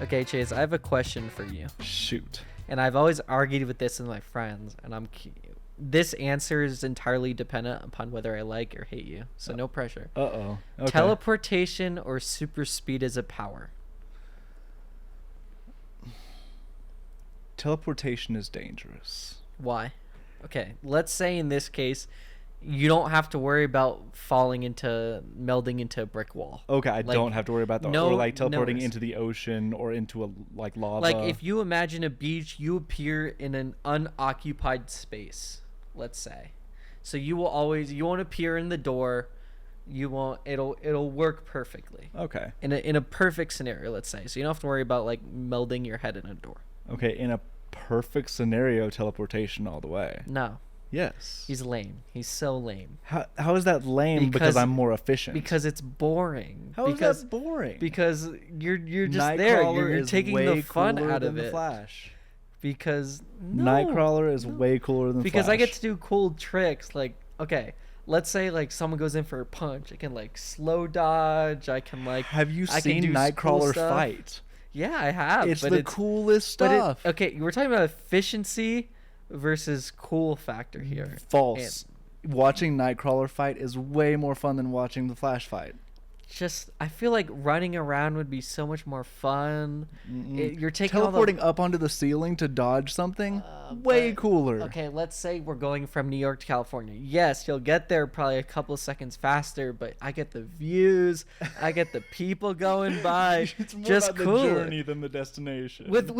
Okay, Chase, I have a question for you. Shoot. And I've always argued with this with my friends, and this answer is entirely dependent upon whether I like or hate you. So no pressure. Uh-oh. Okay. Teleportation or super speed as a power? Teleportation is dangerous. Why? Okay, let's say in this case, you don't have to worry about melding into a brick wall. Okay, I don't have to worry about that. No, or like teleporting no, into the ocean or into a lava. Like if you imagine a beach, you appear in an unoccupied space, let's say. So you won't appear in the door. It'll work perfectly. Okay. In a perfect scenario, let's say. So you don't have to worry about like melding your head in a door. Okay, in a perfect scenario, teleportation all the way. No. Yes. He's lame. He's so lame. How is that lame? Because I'm more efficient. Because it's boring. How is that boring? Because you're just there. You're taking the fun out of it. Flash. Because Nightcrawler is way cooler than because Flash. I get to do cool tricks. Like, okay, let's say like someone goes in for a punch. I can like slow dodge. I can like. Have you seen Nightcrawler fight? Yeah, I have. It's the coolest stuff. Okay, we're talking about efficiency versus cool factor here. False. Watching Nightcrawler fight is way more fun than watching the Flash fight. I feel like running around would be so much more fun. You're taking teleporting up onto the ceiling to dodge something. Way cooler. Okay, let's say we're going from New York to California. Yes, you'll get there probably a couple of seconds faster, but I get the views, I get the people going by. It's more just about cooler. the journey than the destination. With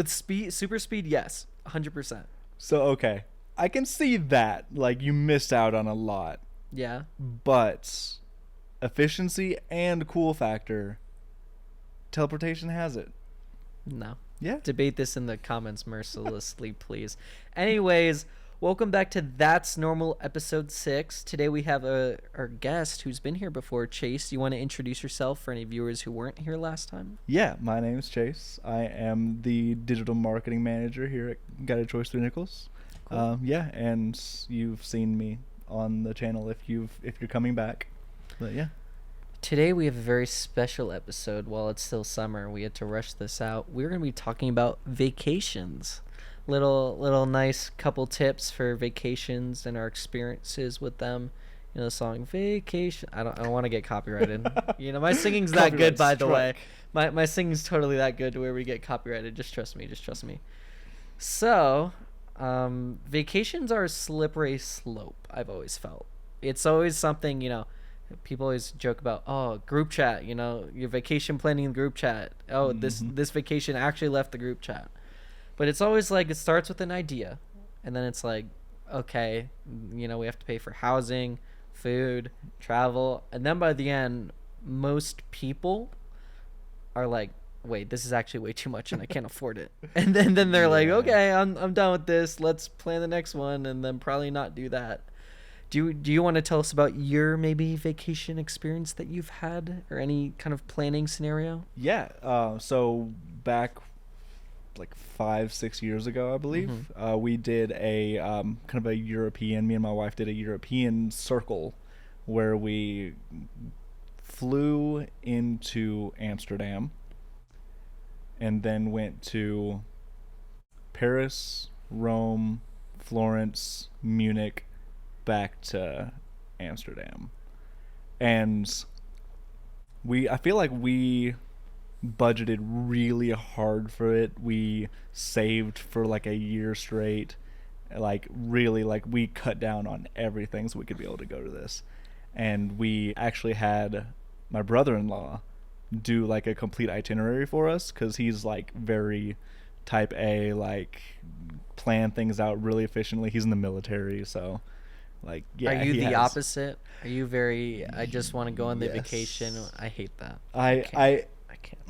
speed, super speed, yes, 100%. So okay, I can see that. Like you missed out on a lot. Yeah. But efficiency and cool factor, teleportation has it. No. Yeah. Debate this in the comments mercilessly, please. Anyways, welcome back to That's Normal episode 6. Today we have our guest who's been here before. Chase, you want to introduce yourself for any viewers who weren't here last time? Yeah, my name is Chase. I am the digital marketing manager here at Guided Choice 3 Nichols. Cool. Yeah, and you've seen me on the channel if you're coming back. But yeah. Today we have a very special episode. While it's still summer, we had to rush this out. We're going to be talking about vacations. Little nice couple tips for vacations and our experiences with them. You know the song Vacation. I don't want to get copyrighted. You know, my singing's that good, by the way. My singing's totally that good to where we get copyrighted. Just trust me. So, vacations are a slippery slope, I've always felt. It's always something, you know, people always joke about, oh, group chat, you know, your vacation planning in group chat. Oh, this vacation actually left the group chat. But it's always like it starts with an idea, and then it's like, okay, you know, we have to pay for housing, food, travel, and then by the end, most people are like, wait, this is actually way too much and I can't afford it. And then they're like, okay, I'm done with this. Let's plan the next one, and then probably not do that. Do you want to tell us about your maybe vacation experience that you've had or any kind of planning scenario? Yeah. So back like 5-6 years ago, I believe, we did a kind of a European. Me and my wife did a European circle where we flew into Amsterdam and then went to Paris, Rome, Florence, Munich, back to Amsterdam. And I feel like we budgeted really hard for it. We saved for like a year straight. Like really, like we cut down on everything so we could be able to go to this. And we actually had my brother-in-law do like a complete itinerary for us, because he's like very type A, like plan things out really efficiently. He's in the military, so like yeah. Are you the opposite? Are you very I just want to go on the vacation? I hate that. I can't.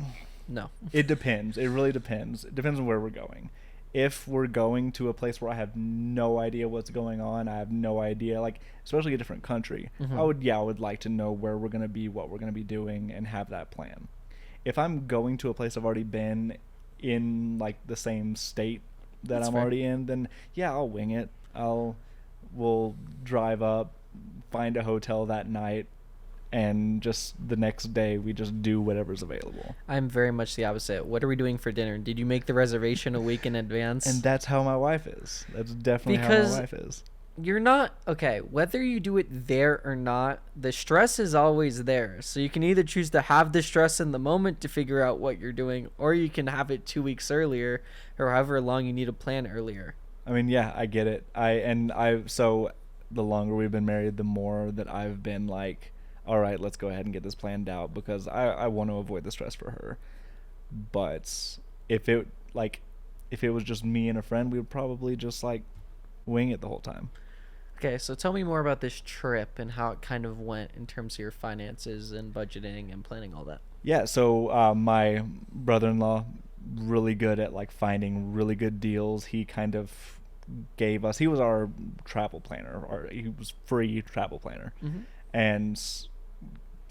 No. It depends. It really depends. It depends on where we're going. If we're going to a place where I have no idea what's going on, I have no idea, like especially a different country, I would like to know where we're going to be, what we're going to be doing, and have that plan. If I'm going to a place I've already been in like the same state that That's I'm fair. already in, then yeah, I'll wing it. We'll drive up, find a hotel that night, and just the next day we just do whatever's available. I'm very much the opposite. What are we doing for dinner? Did you make the reservation a week in And advance? that's how my wife is. That's definitely how my Because wife is. you're not okay, whether you do it there or not, the stress is always there. So you can either choose to have the stress in the moment to figure out what you're doing, or you can have it 2 weeks earlier or however long you need to plan earlier. I mean, yeah, I get it. So the longer we've been married, the more that I've been like, all right, let's go ahead and get this planned out because I want to avoid the stress for her. But if it like if it was just me and a friend, we would probably just like wing it the whole time. Okay, so tell me more about this trip and how it kind of went in terms of your finances and budgeting and planning all that. Yeah, so my brother-in-law really good at like finding really good deals. He kind of gave us. He was our travel planner, or he was free travel planner, Mm-hmm. and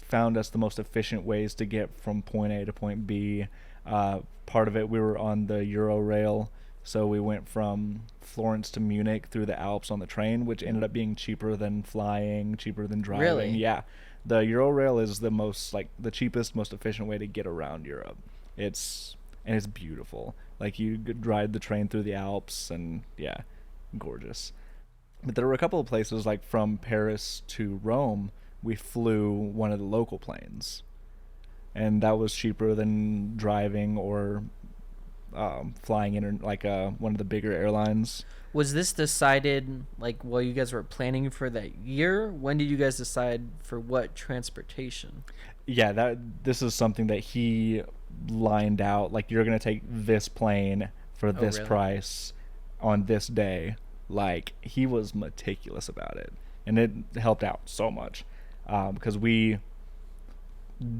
found us the most efficient ways to get from point A to point B. Part of it, we were on the Eurorail, so we went from Florence to Munich through the Alps on the train, which ended up being cheaper than flying, cheaper than driving. Really? Yeah, the Eurorail is the most like the cheapest, most efficient way to get around Europe. It's beautiful. Like you could ride the train through the Alps, and yeah, gorgeous. But there were a couple of places like from Paris to Rome. We flew one of the local planes, and that was cheaper than driving or flying in like one of the bigger airlines. Was this decided like while you guys were planning for that year? When did you guys decide for what transportation? Yeah, that this is something that he lined out. Like you're gonna take this plane for Oh, this really? price on this day. Like he was meticulous about it, and it helped out so much because we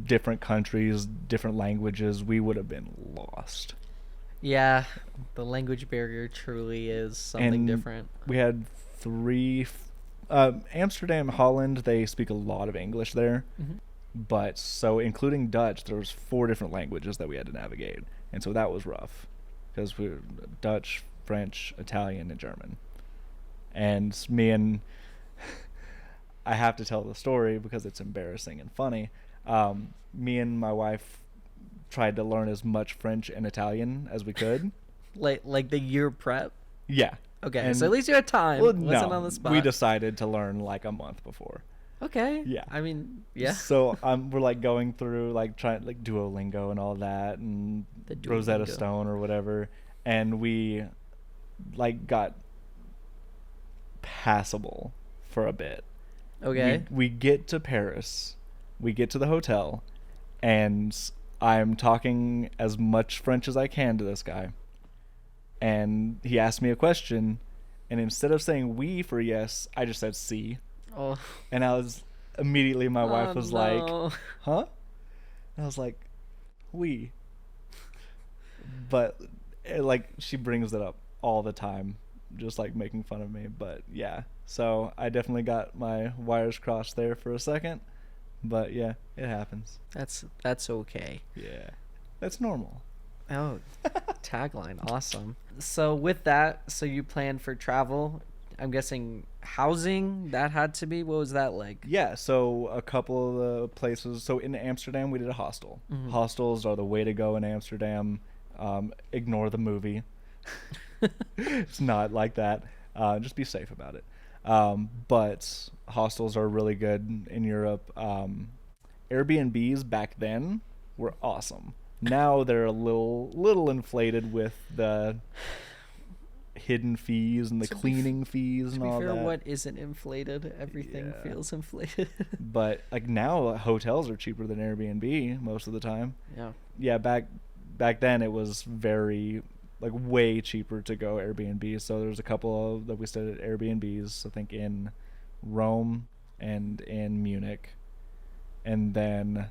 different countries, different languages, we would have been lost. Yeah, the language barrier truly is something And different. we had three. Amsterdam, Holland, they speak a lot of English there, Hmm. but so including Dutch, there was four different languages that we had to navigate, and so that was rough because we were Dutch, French, Italian, and German. And me and I have to tell the story because it's embarrassing and funny. Me and my wife tried to learn as much French and Italian as we could. Like the year prep. Yeah. Okay, so at And least you had time. well, Wasn't on no, the we spot. decided to learn like a month before. Okay. Yeah. I mean, yeah. So we're like going through like trying like Duolingo and all that and The Rosetta Duolingo. Stone or whatever, and we like got passable for a bit. Okay. We get to Paris, we get to the hotel, and I'm talking as much French as I can to this guy. And he asked me a question, and instead of saying oui for yes, I just said si. Oh. And I was immediately my wife Oh was like, no. "Huh?" And I was like, "Oui." But like she brings it up all the time, just like making fun of me. But yeah, so I definitely got my wires crossed there for a second. But yeah, it happens. That's okay. Yeah, that's normal. Oh, tagline, awesome. So with that, so you planned for travel. I'm guessing housing that had to be. What was that like? Yeah, so a couple of the places. So in Amsterdam, we did a hostel. Mhm. Hostels are the way to go in Amsterdam. Ignore the movie. It's not like that. Just be safe about it. But hostels are really good in Europe. Airbnbs back then were awesome. Now they're a little inflated with the hidden fees and the To be cleaning fees To and be all fair, that. what isn't inflated? Everything Yeah. feels inflated. But like now hotels are cheaper than Airbnb most of the time. Yeah. Yeah, back then it was very like way cheaper to go Airbnb. So there's a couple of that we stayed at Airbnbs, I think in Rome and in Munich, and then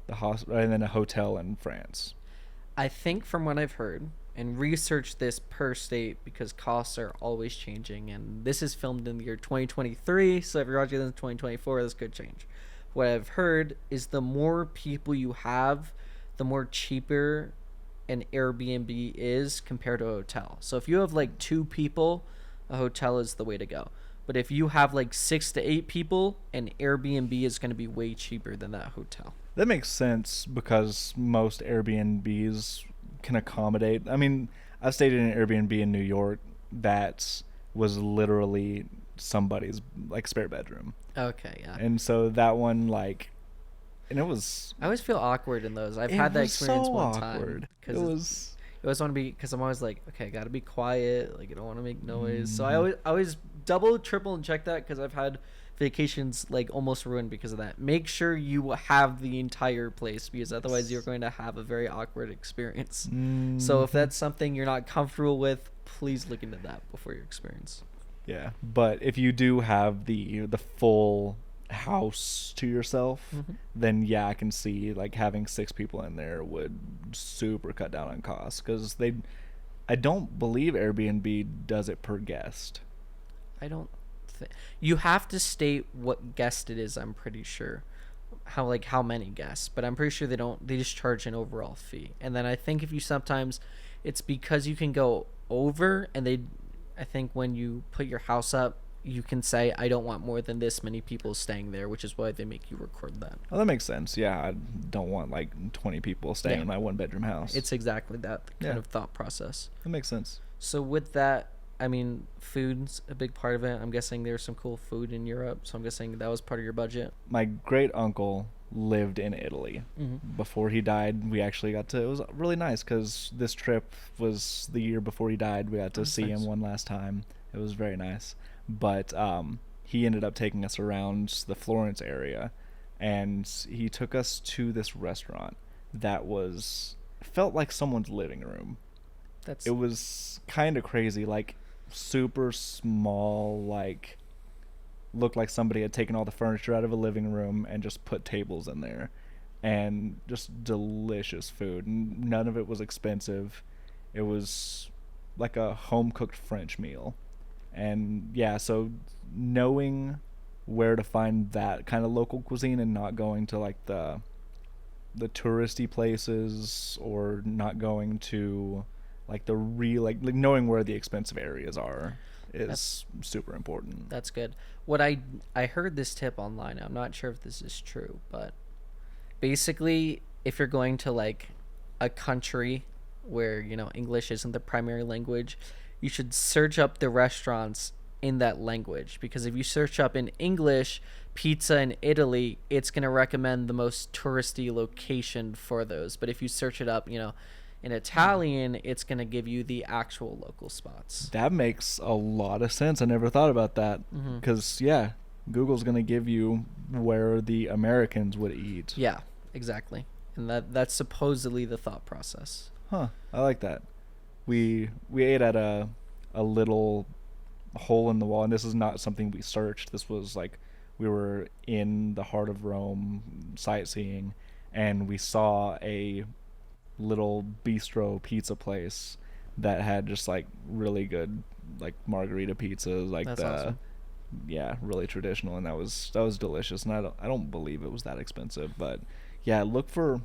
and then a hotel in France. I think from what I've heard and researched this per state because costs are always changing, and this is filmed in the year 2023, so if you're watching this in 2024, this could change. What I've heard is the more people you have, the more cheaper an Airbnb is compared to a hotel. So if you have like 2 people, a hotel is the way to go. But if you have like 6 to 8 people, an Airbnb is going to be way cheaper than that hotel. That makes sense because most Airbnbs can accommodate. I mean, I stayed in an Airbnb in New York that was literally somebody's like spare bedroom. Okay, yeah. And so that one and it was I always feel awkward in those. I've it had that was experience so one awkward. time It because was I always want to be, because I'm always like, okay, I gotta be quiet. Like I don't want to make noise. So Mhm. I always double, triple, and check that because I've had vacations like almost ruined because of that. Make sure you have the entire place because otherwise you're going to have a very awkward experience. So if Mhm. that's something you're not comfortable with, please look into that before your experience. Yeah, but if you do have the full house to yourself, Hmm. then yeah, I can see like having 6 people in there would super cut down on costs because I don't believe Airbnb does it per guest. I don't. You have to state what guest it is. I'm pretty sure how many guests, but I'm pretty sure they don't. They just charge an overall fee, and then I think if you sometimes, it's because you can go over, and they, I think when you put your house up, you can say I don't want more than this many people staying there, which is why they make you record that. Oh, that makes sense. Yeah, I don't want like 20 people staying Yeah. in my 1 bedroom house. It's exactly that kind Yeah. of thought process. That makes sense. So with that, I mean, food's a big part of it. I'm guessing there's some cool food in Europe, so I'm guessing that was part of your budget. My great uncle lived in Italy. Mm-hmm. Before he died, we actually got to. It was really nice because this trip was the year before he died. We got to That's see nice. him one last time. It was very nice. But he ended up taking us around the Florence area, and he took us to this restaurant that was felt like someone's living room. That's It was kind of crazy, like super small, like looked like somebody had taken all the furniture out of a living room and just put tables in there, and just delicious food. None of it was expensive. It was like a home cooked French meal. And yeah, so knowing where to find that kind of local cuisine and not going to like the touristy places or not going to like the real like knowing where the expensive areas are is super important. That's good. What I heard this tip online. I'm not sure if this is true, but basically, if you're going to like a country where English isn't the primary language, you should search up the restaurants in that language, because if you search up in English pizza in Italy, it's going to recommend the most touristy location for those. But if you search it up, in Italian, it's going to give you the actual local spots. That makes a lot of sense. I never thought about that Mm-hmm. because yeah, Google's gonna give you where the Americans would eat. Yeah, exactly. And that's supposedly the thought process. Huh. I like that. We ate at a little hole in the wall, and this is not something we searched. This was like we were in the heart of Rome sightseeing, and we saw a little bistro pizza place that had just like really good like margarita pizzas, like That's the awesome. yeah, really traditional, and that was delicious. And I don't believe it was that expensive, but yeah, look for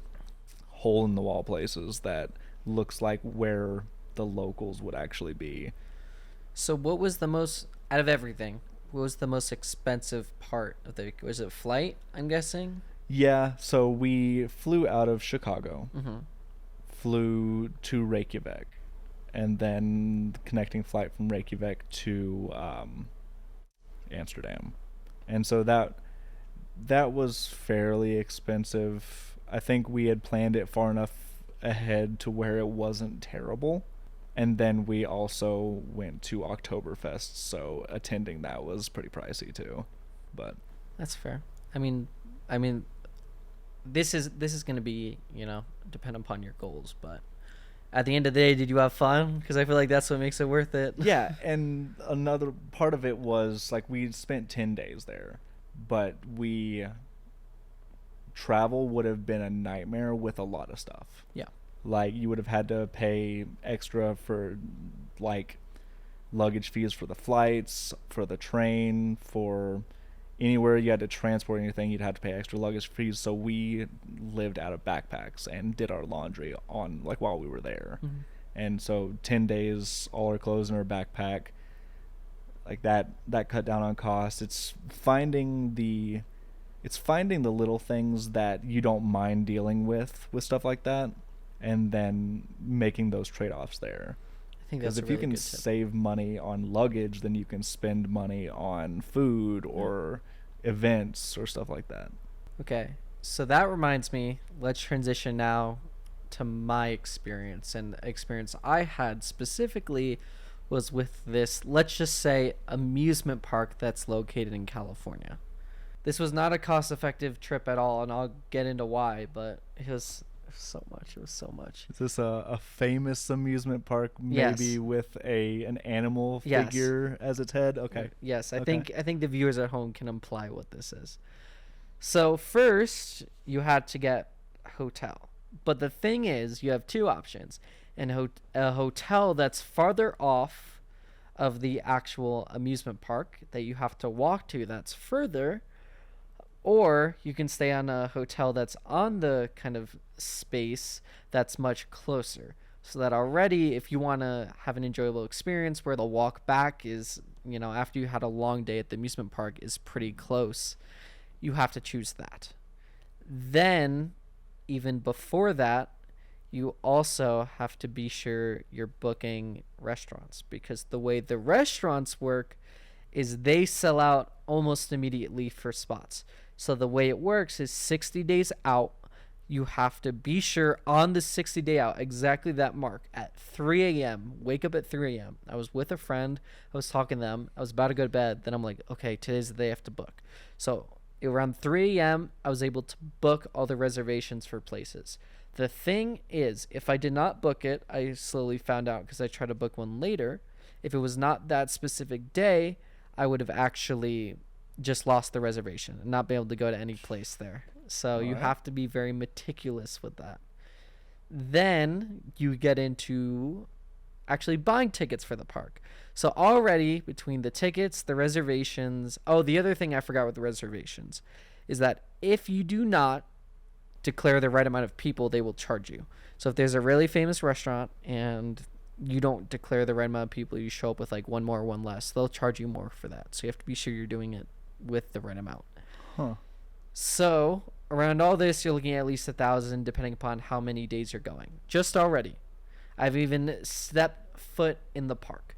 hole in the wall places that looks like where the locals would actually be. So what was the most, out of everything, what was the most expensive part of the, was it flight, I'm guessing? Yeah, so we flew out of Chicago, Mm-hmm. flew to Reykjavik, and then the connecting flight from Reykjavik to Amsterdam. And so that was fairly expensive. I think we had planned it far enough ahead to where it wasn't terrible. And then we also went to Oktoberfest, so attending that was pretty pricey too. But That's fair. I mean, this is going to be, depend upon your goals, but at the end of the day, did you have fun? Because I feel like that's what makes it worth it. yeah, and another part of it was like we spent 10 days there, but travel would have been a nightmare with a lot of stuff. Yeah. Like you would have had to pay extra for like luggage fees for the flights, for the train, for anywhere you had to transport anything, you'd have to pay extra luggage fees. So we lived out of backpacks and did our laundry on like while we were there. Mm-hmm. And so 10 days, all our clothes in our backpack, like that cut down on cost. It's finding the little things that you don't mind dealing with stuff like that, and then making those trade-offs there. I think Because that's a if you really can good tip. save money on luggage, then you can spend money on food or events or stuff like that. Okay, so that reminds me, let's transition now to my experience. And the experience I had specifically was with this, let's just say, amusement park that's located in California. This was not a cost effective trip at all, and I'll get into why, but it was so much. It was so much. Is this a famous amusement park, Yes. maybe with an animal Yes. figure as its head? Okay. Yes, I Okay. think the viewers at home can imply what this is. So first, you had to get a hotel. But the thing is, you have two options. A hotel that's farther off of the actual amusement park that you have to walk to that's further, or you can stay on a hotel that's on the kind of space that's much closer. So that already, if you want to have an enjoyable experience where the walk back is, after you had a long day at the amusement park, is pretty close, you have to choose that. Then, even before that, you also have to be sure you're booking restaurants, because the way the restaurants work is they sell out almost immediately for spots. So the way it works is 60 days out, you have to be sure on the 60-day out, exactly that mark, at 3 a.m. Wake up at 3 a.m. I was with a friend. I was talking to them. I was about to go to bed. Then I'm like, okay, today's the day I have to book. So around 3 a.m., I was able to book all the reservations for places. The thing is, if I did not book it, I slowly found out because I tried to book one later. If it was not that specific day, I would have actually just lost the reservation and not be able to go to any place there. So you Alright. have to be very meticulous with that. Then you get into actually buying tickets for the park. So already between the tickets, the reservations, the other thing I forgot with the reservations is that if you do not declare the right amount of people, they will charge you. So if there's a really famous restaurant and you don't declare the right amount of people, you show up with like one more, one less, they'll charge you more for that. So you have to be sure you're doing it with the right amount. Huh. So around all this, you're looking at least 1,000, depending upon how many days you're going. Just already, I've even stepped foot in the park.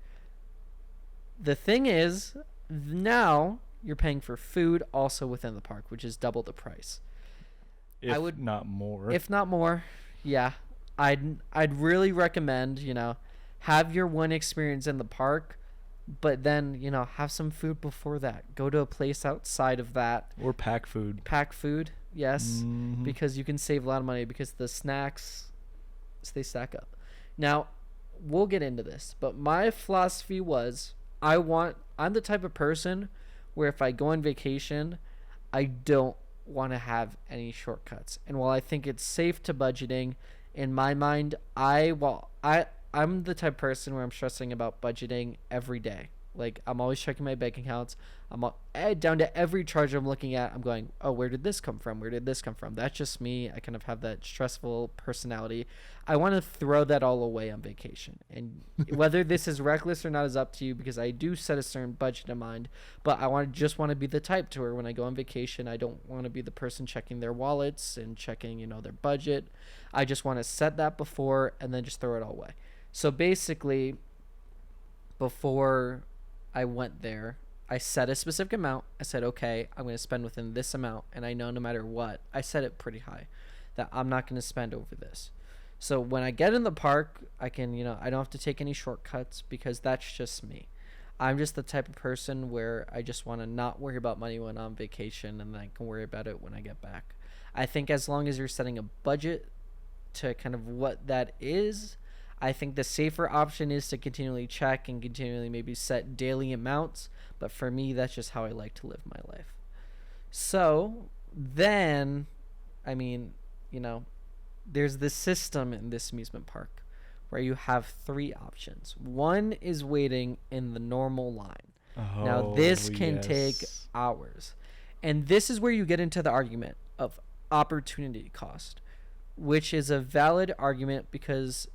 The thing is, now you're paying for food also within the park, which is double the price. If not more. If not more, yeah. I'd really recommend, have your one experience in the park, but then, have some food before that. Go to a place outside of that. Or pack food. Pack food, yes, Mhm. because you can save a lot of money because the snacks, they stack up. Now, we'll get into this, but my philosophy was I'm the type of person where if I go on vacation, I don't want to have any shortcuts. And while I think it's safe to budgeting, in my mind, I'm the type of person where I'm stressing about budgeting every day. Like, I'm always checking my bank accounts. Down to every charge I'm looking at, I'm going, oh, where did this come from? Where did this come from? That's just me. I kind of have that stressful personality. I want to throw that all away on vacation. And whether this is reckless or not is up to you, because I do set a certain budget in mind. But I just want to be the type to where when I go on vacation, I don't want to be the person checking their wallets and checking, their budget. I just want to set that before and then just throw it all away. So basically, before I went there, I set a specific amount. I said, okay, I'm going to spend within this amount. And I know no matter what, I set it pretty high, that I'm not going to spend over this. So when I get in the park, I can, I don't have to take any shortcuts because that's just me. I'm just the type of person where I just want to not worry about money when I'm on vacation, and then I can worry about it when I get back. I think as long as you're setting a budget to kind of what that is, I think the safer option is to continually check and continually maybe set daily amounts. But for me, that's just how I like to live my life. So then, there's this system in this amusement park where you have three options. One is waiting in the normal line. Now, this can take hours. And this is where you get into the argument of opportunity cost, which is a valid argument because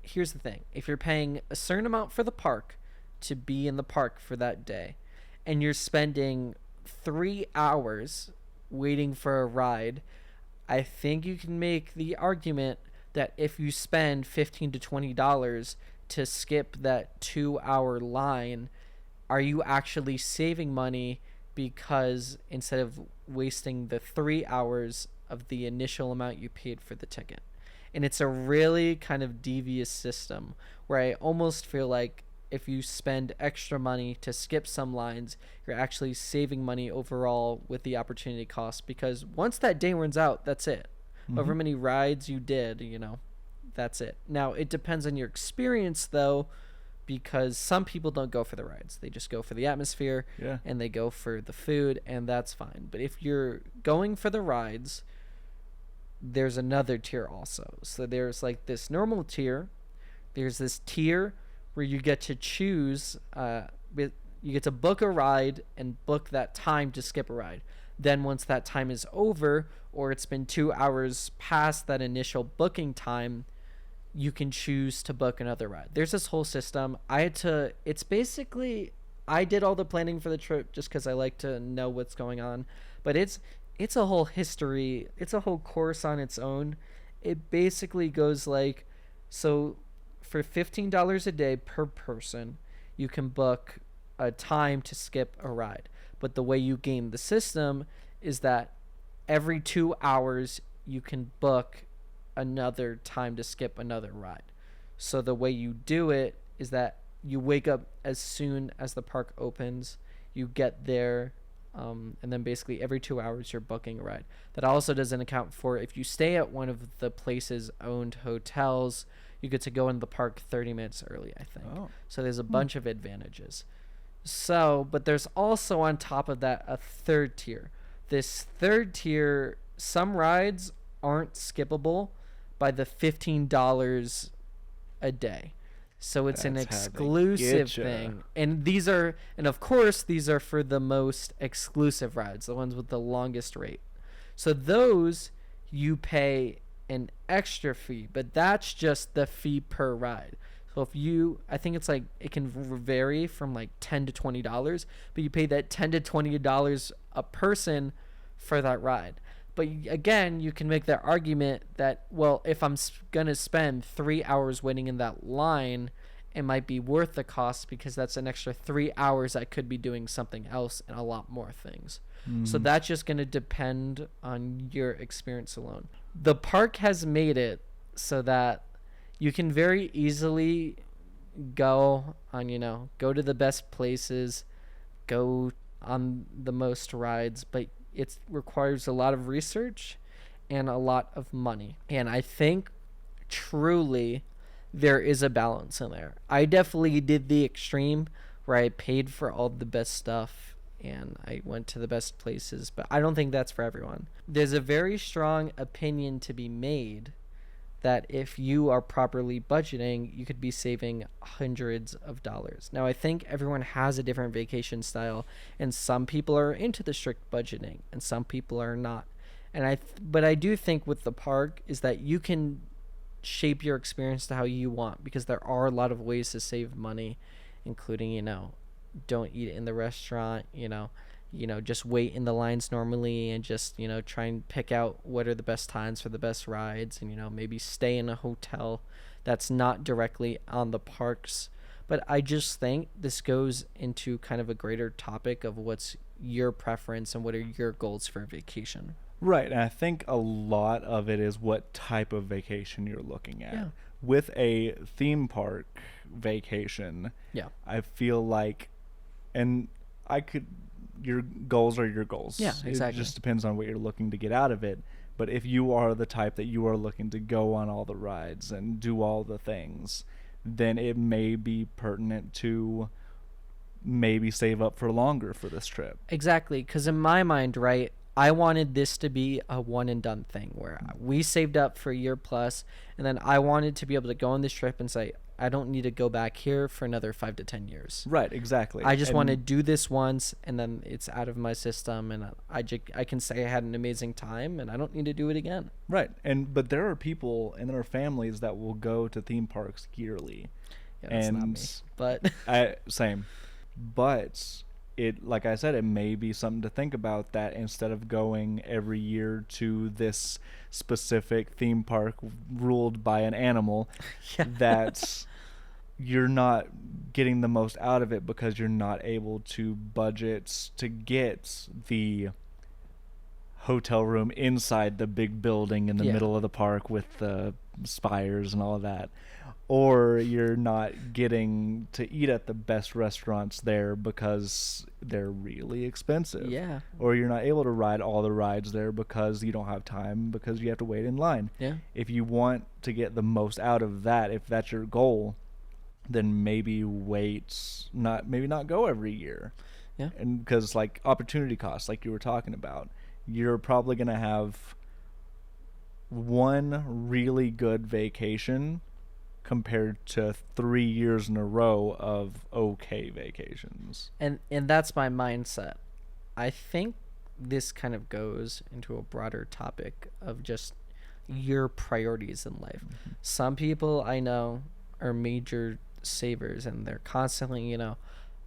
here's the thing. If you're paying a certain amount for the park to be in the park for that day, and you're spending 3 hours waiting for a ride, I think you can make the argument that if you spend $15 to $20 to skip that 2 hour line, are you actually saving money because instead of wasting the 3 hours of the initial amount you paid for the ticket? And it's a really kind of devious system where I almost feel like if you spend extra money to skip some lines, you're actually saving money overall with the opportunity cost, because once that day runs out, that's it. However many rides you did, that's it. Now, it depends on your experience, though, because some people don't go for the rides. They just go for the atmosphere, and they go for the food, and that's fine. But if you're going for the rides, there's another tier also. So there's like this normal tier. There's this tier where you get to choose, you get to book a ride and book that time to skip a ride. Then once that time is over, or it's been 2 hours past that initial booking time, you can choose to book another ride. There's this whole system. It's basically, I did all the planning for the trip just because I like to know what's going on. But it's a whole history. It's a whole course on its own. It basically goes like, so for $15 a day per person, you can book a time to skip a ride. But the way you game the system is that every 2 hours you can book another time to skip another ride. So the way you do it is that you wake up as soon as the park opens, you get there, and then basically every 2 hours you're booking a ride. That also doesn't account for if you stay at one of the place's owned hotels, you get to go in the park 30 minutes early, I think. So there's a bunch of advantages. So, but there's also on top of that a third tier. This third tier, some rides aren't skippable by the $15 a day. So it's an exclusive thing. And of course these are for the most exclusive rides, the ones with the longest rate. So those you pay an extra fee, but that's just the fee per ride. So I think it's like, it can vary from like $10 to $20, but you pay that $10 to $20 a person for that ride. But again, you can make that argument that, well, if I'm going to spend 3 hours waiting in that line, it might be worth the cost because that's an extra 3 hours I could be doing something else and a lot more things. So that's just going to depend on your experience alone. The park has made it so that you can very easily go to the best places, go on the most rides, but it requires a lot of research and a lot of money. And I think truly there is a balance in there. I definitely did the extreme where I paid for all the best stuff and I went to the best places, but I don't think that's for everyone. There's a very strong opinion to be made that if you are properly budgeting, you could be saving hundreds of dollars. Now, I think everyone has a different vacation style, and some people are into the strict budgeting, and some people are not. But I do think with the park is that you can shape your experience to how you want, because there are a lot of ways to save money, including, don't eat in the restaurant, just wait in the lines normally and just, try and pick out what are the best times for the best rides and, maybe stay in a hotel that's not directly on the parks. But I just think this goes into kind of a greater topic of what's your preference and what are your goals for a vacation. Right, and I think a lot of it is what type of vacation you're looking at. With a theme park vacation, I feel like, and your goals are your goals. Yeah, exactly. It just depends on what you're looking to get out of it. But if you are the type that you are looking to go on all the rides and do all the things, then it may be pertinent to maybe save up for longer for this trip. Exactly, because in my mind, right, I wanted this to be a one and done thing where we saved up for a year plus, and then I wanted to be able to go on this trip and say, I don't need to go back here for another 5 to 10 years. Right, exactly. I just And want to do this once, and then it's out of my system, and I can say I had an amazing time, and I don't need to do it again. right. But there are people and there are families that will go to theme parks yearly. Yeah, that's not me. But Same. But it, like I said, it may be something to think about, that instead of going every year to this specific theme park ruled by an animal, yeah. that you're not getting the most out of it because you're not able to budget to get the hotel room inside the big building in the Yeah. middle of the park with the spires and all of that, or you're not getting to eat at the best restaurants there because they're really expensive. Yeah. Or you're not able to ride all the rides there because you don't have time, because you have to wait in line. Yeah. If you want to get the most out of that, if that's your goal, then maybe maybe not go every year. Yeah. And because, like, opportunity costs, like you were talking about, you're probably going to have one really good vacation compared to 3 years in a row of okay vacations. And that's my mindset. I think this kind of goes into a broader topic of just your priorities in life. Mm-hmm. Some people I know are major savers, and they're constantly,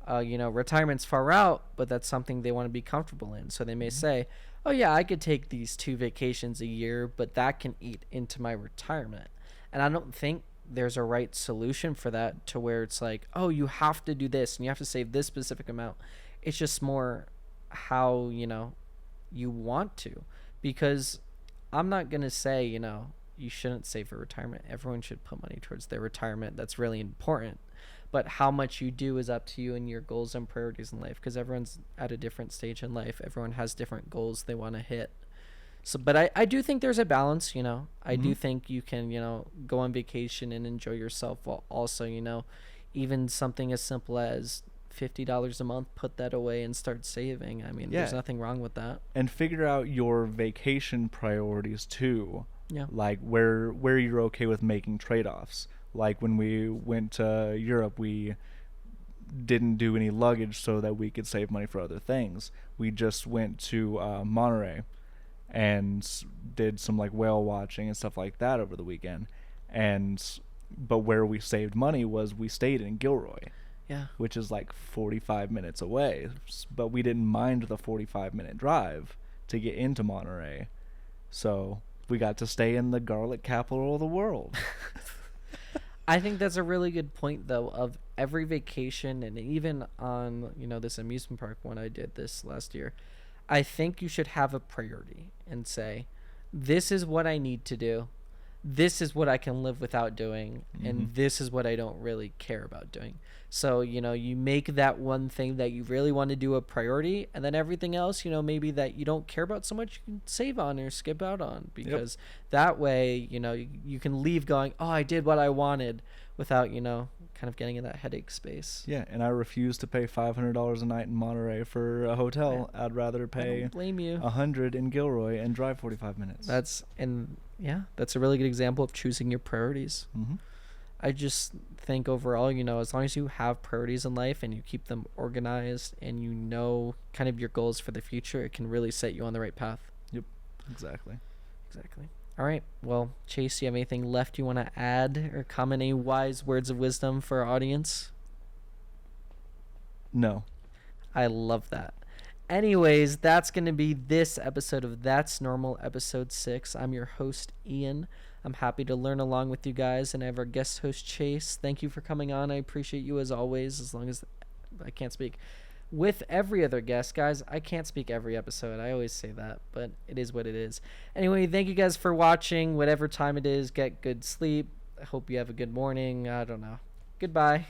retirement's far out, but that's something they want to be comfortable in. So they may say, oh yeah, I could take these 2 vacations a year, but that can eat into my retirement. And I don't think there's a right solution for that, to where it's like, oh, you have to do this and you have to save this specific amount. It's just more how, you want to. Because I'm not going to say, you shouldn't save for retirement. Everyone should put money towards their retirement. That's really important. But how much you do is up to you and your goals and priorities in life, because everyone's at a different stage in life. Everyone has different goals they want to hit. So, but I do think there's a balance, I do think you can, go on vacation and enjoy yourself, while also, even something as simple as $50 a month, put that away and start saving. I mean, there's nothing wrong with that. And figure out your vacation priorities too. Yeah. Like where you're okay with making trade-offs. Like when we went to Europe, we didn't do any luggage so that we could save money for other things. We just went to Monterey and did some like whale watching and stuff like that over the weekend. But where we saved money was we stayed in Gilroy. Yeah. Which is like 45 minutes away. But we didn't mind the 45-minute drive to get into Monterey. So we got to stay in the garlic capital of the world. I think that's a really good point, though, of every vacation, and even on, this amusement park when I did this last year, I think you should have a priority and say, this is what I need to do. This is what I can live without doing. And this is what I don't really care about doing. So, you make that one thing that you really want to do a priority, and then everything else, maybe that you don't care about so much, you can save on or skip out on, because that way, you can leave going, oh, I did what I wanted, without, kind of getting in that headache space. Yeah, and I refuse to pay $500 a night in Monterey for a hotel. Yeah. I'd rather I pay don't blame you. $100 in Gilroy and drive 45 minutes. That's a really good example of choosing your priorities. Mm-hmm. I just think overall, as long as you have priorities in life and you keep them organized and kind of your goals for the future, it can really set you on the right path. Yep, exactly. All right. Well, Chase, do you have anything left you want to add or comment, any wise words of wisdom for our audience? No. I love that. Anyways, that's going to be this episode of That's Normal, episode 6. I'm your host, Ian. I'm happy to learn along with you guys, and I have our guest host, Chase. Thank you for coming on. I appreciate you as always, as long as I can't speak with every other guest. Guys, I can't speak every episode. I always say that, but it is what it is. Anyway, thank you guys for watching. Whatever time it is, get good sleep. I hope you have a good morning. I don't know. Goodbye.